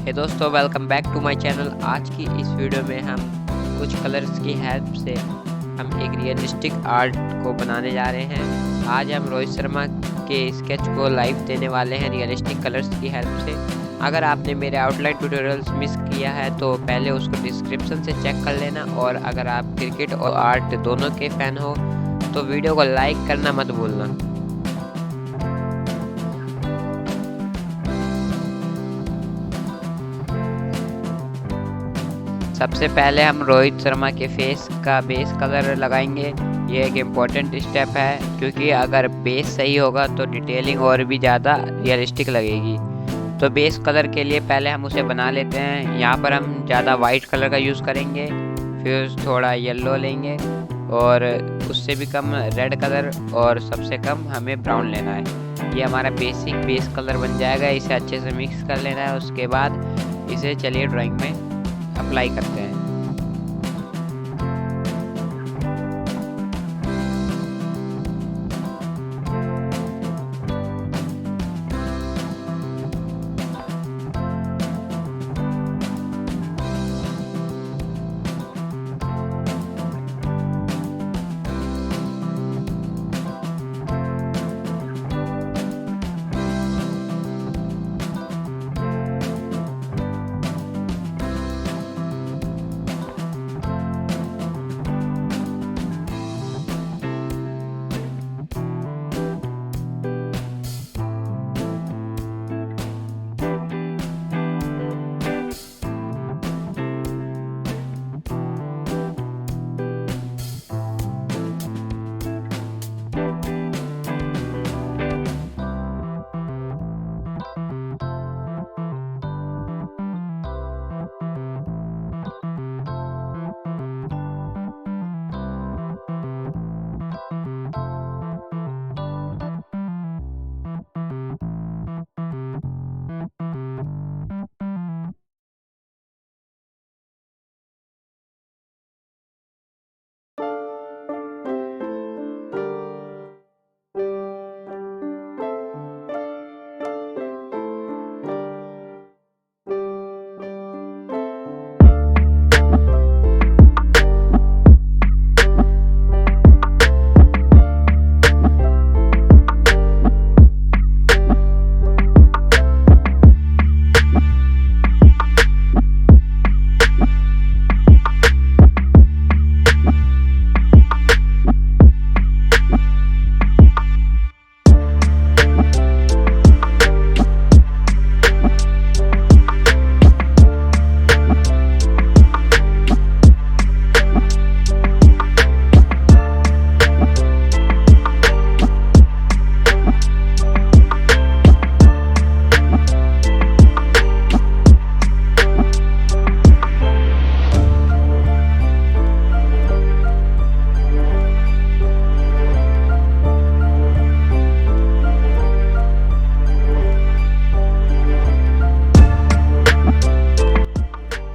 हे दोस्तों, welcome back to my channel. आज की इस वीडियो में हम कुछ कलर्स की हेल्प से हम एक रियलिस्टिक आर्ट को बनाने जा रहे हैं। आज हम रोहित शर्मा के स्केच को लाइव देने वाले हैं रियलिस्टिक कलर्स की हेल्प से। अगर आपने मेरे आउटलाइन ट्यूटोरियल्स मिस किया है तो पहले उसको डिस्क्रिप्शन से चेक कर लेना, और अगर आप क्रिकेट और आर्ट दोनों के फ़ैन हो तो वीडियो को लाइक करना मत भूलना। सबसे पहले हम रोहित शर्मा के फेस का बेस कलर लगाएंगे। ये एक इम्पॉर्टेंट स्टेप है, क्योंकि अगर बेस सही होगा तो डिटेलिंग और भी ज़्यादा रियलिस्टिक लगेगी। तो बेस कलर के लिए पहले हम उसे बना लेते हैं। यहाँ पर हम ज़्यादा वाइट कलर का यूज़ करेंगे, फिर थोड़ा येलो लेंगे और उससे भी कम रेड कलर, और सबसे कम हमें ब्राउन लेना है। ये हमारा बेसिक बेस कलर बन जाएगा। इसे अच्छे से मिक्स कर लेना है। उसके बाद इसे चलिए ड्राइंग में अप्लाई करते हैं।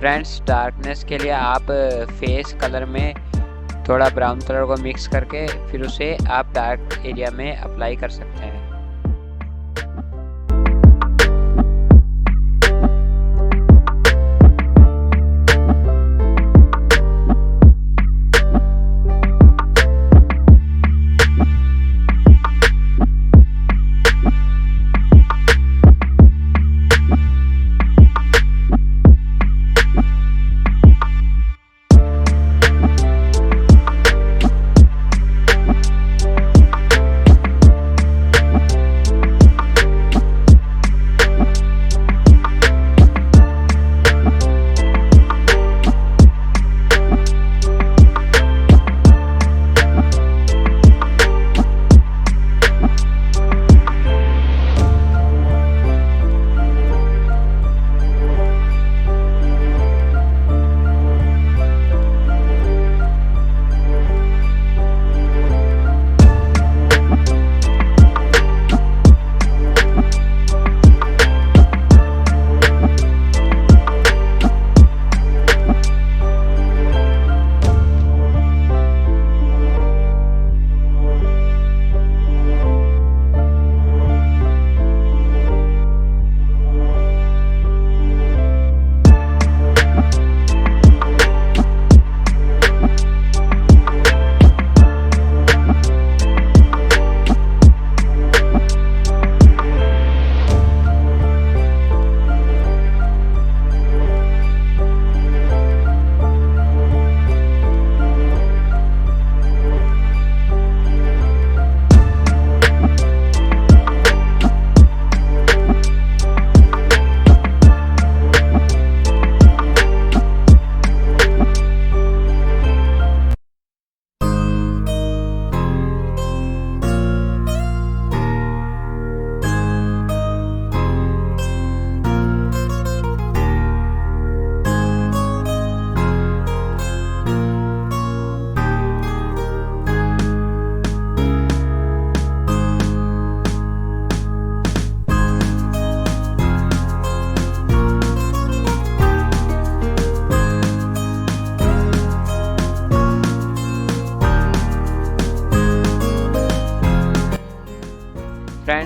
फ्रेंड्स, डार्कनेस के लिए आप फेस कलर में थोड़ा ब्राउन कलर को मिक्स करके फिर उसे आप डार्क एरिया में अप्लाई कर सकते हैं।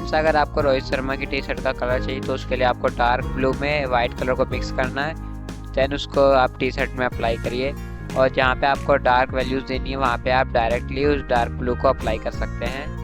फ्रेंड्स, अगर आपको रोहित शर्मा की टी शर्ट का कलर चाहिए तो उसके लिए आपको डार्क ब्लू में वाइट कलर को मिक्स करना है। देन उसको आप टी शर्ट में अप्लाई करिए, और जहाँ पे आपको डार्क वैल्यूज़ देनी है वहाँ पे आप डायरेक्टली उस डार्क ब्लू को अप्लाई कर सकते हैं।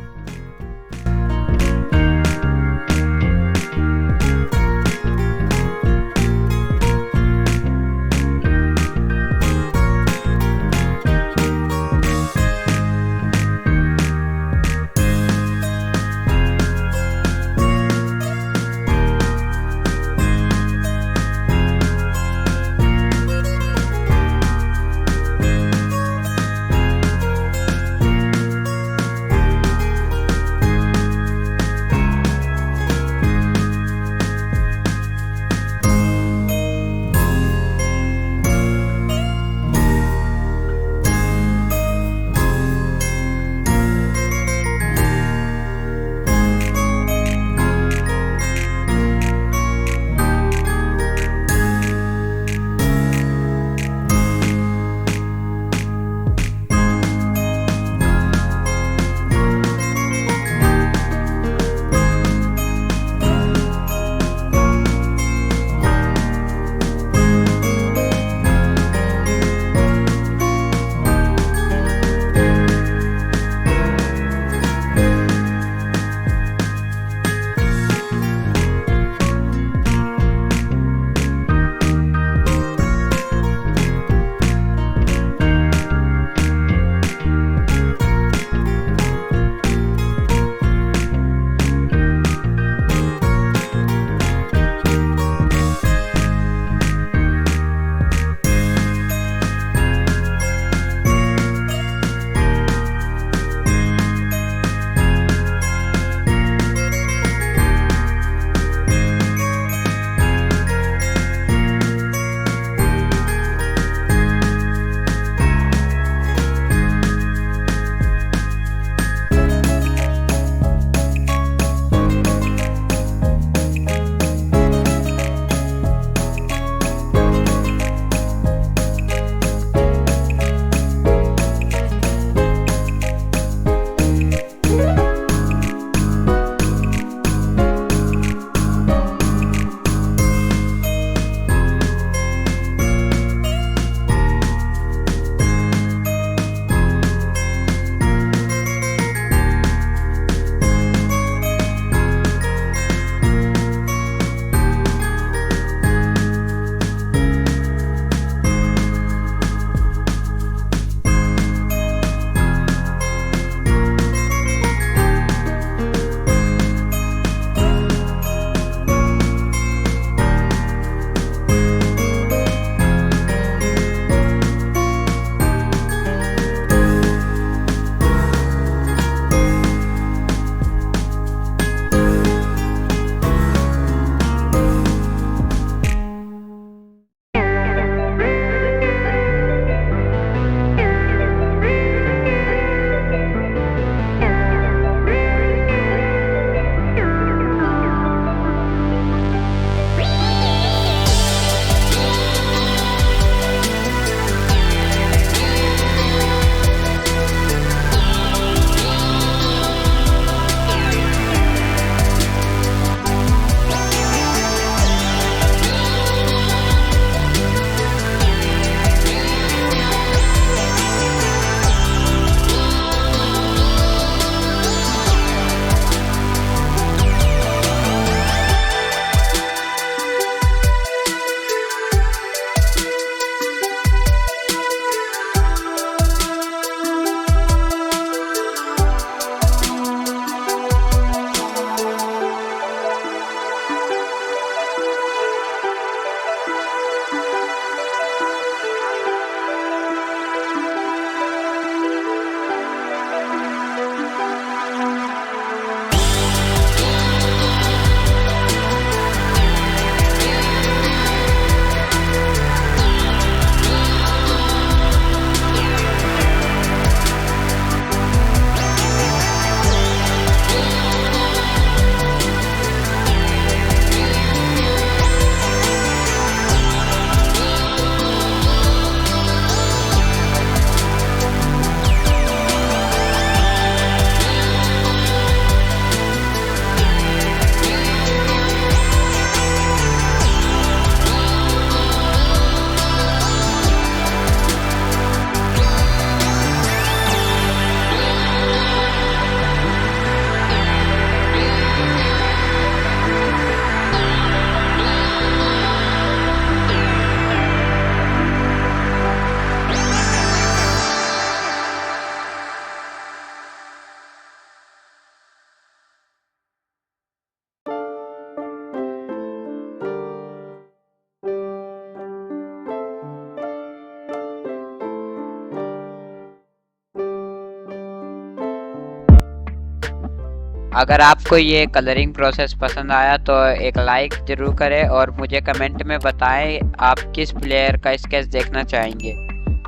अगर आपको ये कलरिंग प्रोसेस पसंद आया तो एक लाइक ज़रूर करें और मुझे कमेंट में बताएं आप किस प्लेयर का स्केच देखना चाहेंगे।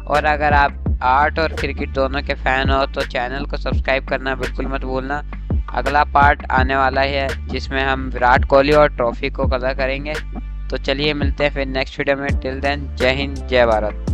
और अगर आप आर्ट और क्रिकेट दोनों के फ़ैन हो तो चैनल को सब्सक्राइब करना बिल्कुल मत भूलना। अगला पार्ट आने वाला है जिसमें हम विराट कोहली और ट्रॉफी को कलर करेंगे। तो चलिए मिलते हैं फिर नेक्स्ट वीडियो में। टिल देन जय हिंद जय भारत।